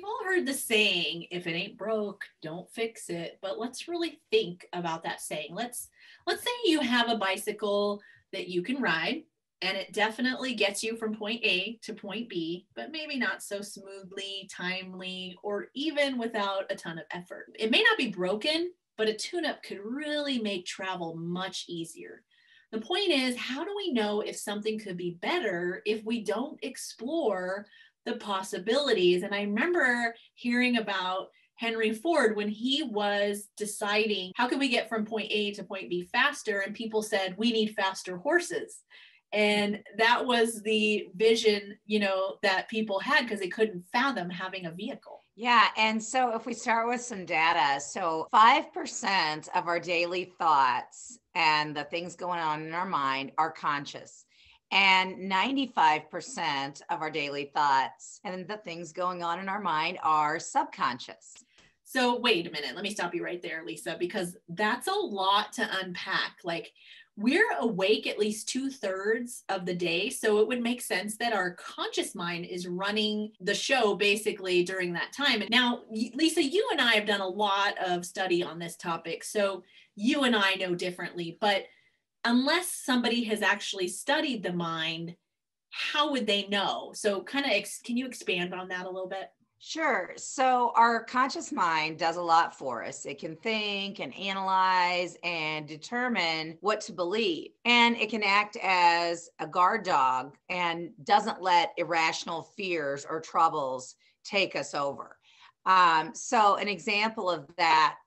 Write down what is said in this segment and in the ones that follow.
all heard the saying, if it ain't broke, don't fix it. But let's really think about that saying. Let's say you have a bicycle that you can ride, and it definitely gets you from point A to point B, but maybe not so smoothly, timely, or even without a ton of effort. It may not be broken, but a tune-up could really make travel much easier. The point is, how do we know if something could be better if we don't explore the possibilities? And I remember hearing about Henry Ford when he was deciding how can we get from point A to point B faster, and people said we need faster horses. And that was the vision, that people had because they couldn't fathom having a vehicle. Yeah. And so if we start with some data, so 5% of our daily thoughts and the things going on in our mind are conscious. And 95% of our daily thoughts and the things going on in our mind are subconscious. So wait a minute, let me stop you right there, Lisa, because that's a lot to unpack. Like, we're awake at least 2/3 of the day. So it would make sense that our conscious mind is running the show basically during that time. And now, Lisa, you and I have done a lot of study on this topic. So you and I know differently, but unless somebody has actually studied the mind, how would they know? So can you expand on that a little bit? Sure. So our conscious mind does a lot for us. It can think and analyze and determine what to believe. And it can act as a guard dog and doesn't let irrational fears or troubles take us over. So an example of that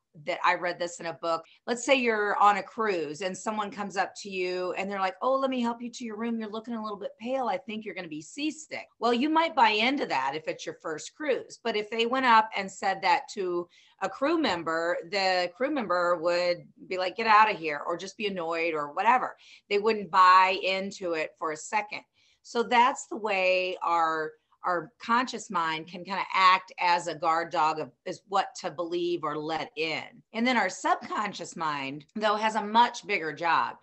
I read this in a book. Let's say you're on a cruise and someone comes up to you and they're like, oh, let me help you to your room. You're looking a little bit pale. I think you're going to be seasick. Well, you might buy into that if it's your first cruise. But if they went up and said that to a crew member, the crew member would be like, get out of here, or just be annoyed or whatever. They wouldn't buy into it for a second. So that's the way our conscious mind can kind of act as a guard dog of is what to believe or let in. And then our subconscious mind, though, has a much bigger job.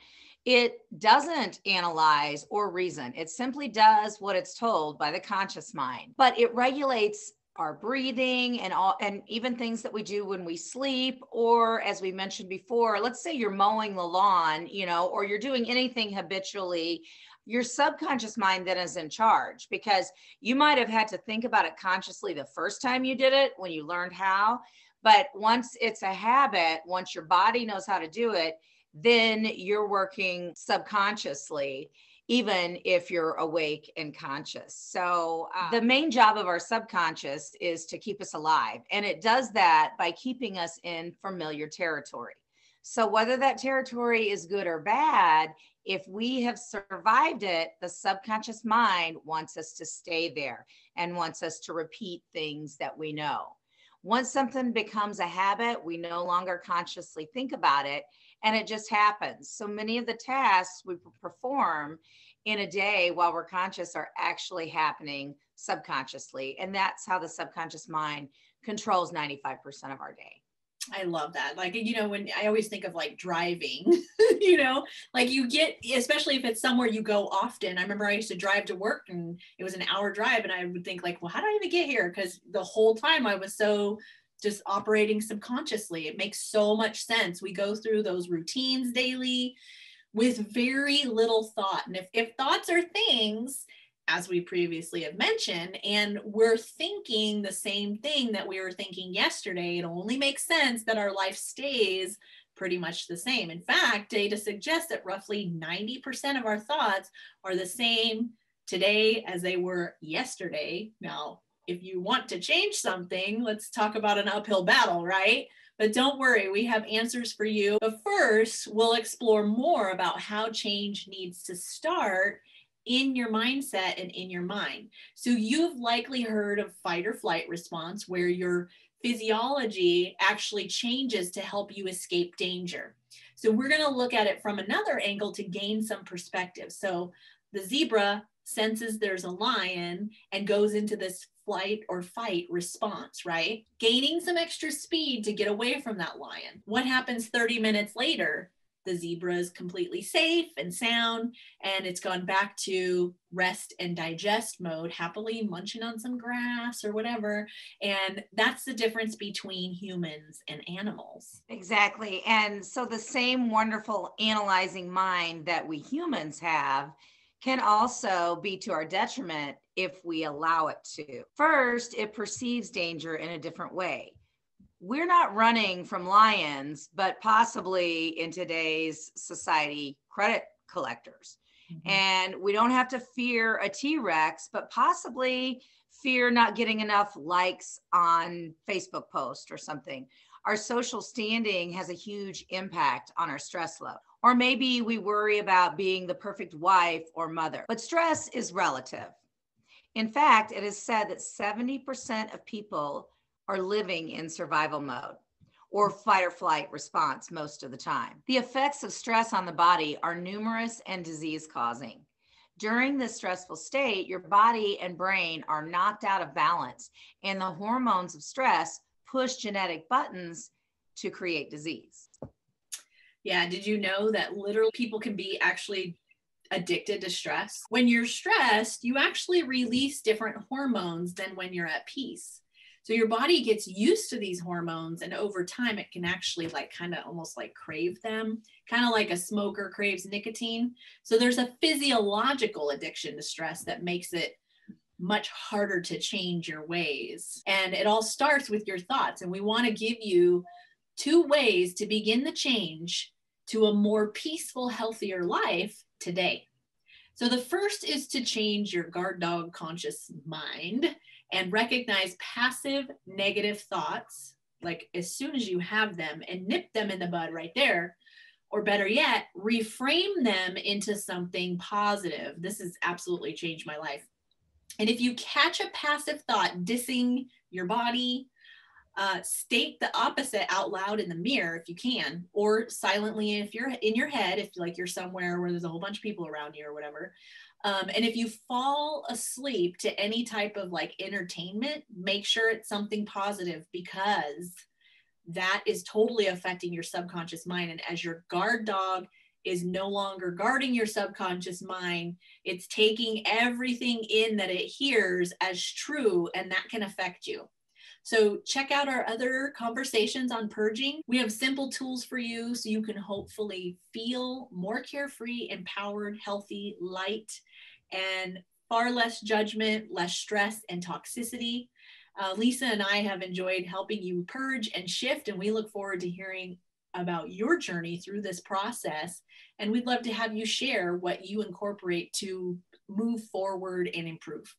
It doesn't analyze or reason. It simply does what it's told by the conscious mind, but it regulates our breathing and even things that we do when we sleep, or as we mentioned before, let's say you're mowing the lawn, or you're doing anything habitually. Your subconscious mind then is in charge, because you might have had to think about it consciously the first time you did it when you learned how. But once it's a habit, once your body knows how to do it, then you're working subconsciously, even if you're awake and conscious. So the main job of our subconscious is to keep us alive. And it does that by keeping us in familiar territory. So whether that territory is good or bad, if we have survived it, the subconscious mind wants us to stay there and wants us to repeat things that we know. Once something becomes a habit, we no longer consciously think about it, and it just happens. So many of the tasks we perform in a day while we're conscious are actually happening subconsciously. And that's how the subconscious mind controls 95% of our day. I love that. Like, when I always think of like driving, like you get, especially if it's somewhere you go often. I remember I used to drive to work and it was an hour drive, and I would think like, well, how did I even get here? Because the whole time I was so just operating subconsciously. It makes so much sense. We go through those routines daily with very little thought. And if thoughts are things, as we previously have mentioned, and we're thinking the same thing that we were thinking yesterday, it only makes sense that our life stays pretty much the same. In fact, data suggests that roughly 90% of our thoughts are the same today as they were yesterday. Now, if you want to change something, let's talk about an uphill battle, right? But don't worry, we have answers for you. But first, we'll explore more about how change needs to start in your mindset and in your mind. So you've likely heard of fight or flight response, where your physiology actually changes to help you escape danger. So we're going to look at it from another angle to gain some perspective. So the zebra senses there's a lion and goes into this flight or fight response, right? Gaining some extra speed to get away from that lion. What happens 30 minutes later? The zebra is completely safe and sound, and it's gone back to rest and digest mode, happily munching on some grass or whatever. And that's the difference between humans and animals. Exactly. And so the same wonderful analyzing mind that we humans have can also be to our detriment if we allow it to. First, it perceives danger in a different way. We're not running from lions, but possibly in today's society, credit collectors. Mm-hmm. And we don't have to fear a T-Rex, but possibly fear not getting enough likes on Facebook post or something. Our social standing has a huge impact on our stress level. Or maybe we worry about being the perfect wife or mother. But stress is relative. In fact, it is said that 70% of people are living in survival mode or fight or flight response most of the time. The effects of stress on the body are numerous and disease causing. During this stressful state, your body and brain are knocked out of balance, and the hormones of stress push genetic buttons to create disease. Yeah, did you know that literally people can be actually addicted to stress? When you're stressed, you actually release different hormones than when you're at peace. So your body gets used to these hormones, and over time it can actually like kind of almost like crave them, kind of like a smoker craves nicotine. So there's a physiological addiction to stress that makes it much harder to change your ways. And it all starts with your thoughts. And we want to give you 2 ways to begin the change to a more peaceful, healthier life today. So the first is to change your guard dog conscious mind and recognize passive negative thoughts, like as soon as you have them, and nip them in the bud right there. Or better yet, reframe them into something positive. This has absolutely changed my life. And if you catch a passive thought dissing your body, state the opposite out loud in the mirror if you can, or silently if you're in your head, if like you're somewhere where there's a whole bunch of people around you or whatever. And if you fall asleep to any type of like entertainment, make sure it's something positive, because that is totally affecting your subconscious mind. And as your guard dog is no longer guarding your subconscious mind, it's taking everything in that it hears as true, and that can affect you. So check out our other conversations on purging. We have simple tools for you so you can hopefully feel more carefree, empowered, healthy, light, and far less judgment, less stress and toxicity. Lisa and I have enjoyed helping you purge and shift, and we look forward to hearing about your journey through this process. And we'd love to have you share what you incorporate to move forward and improve.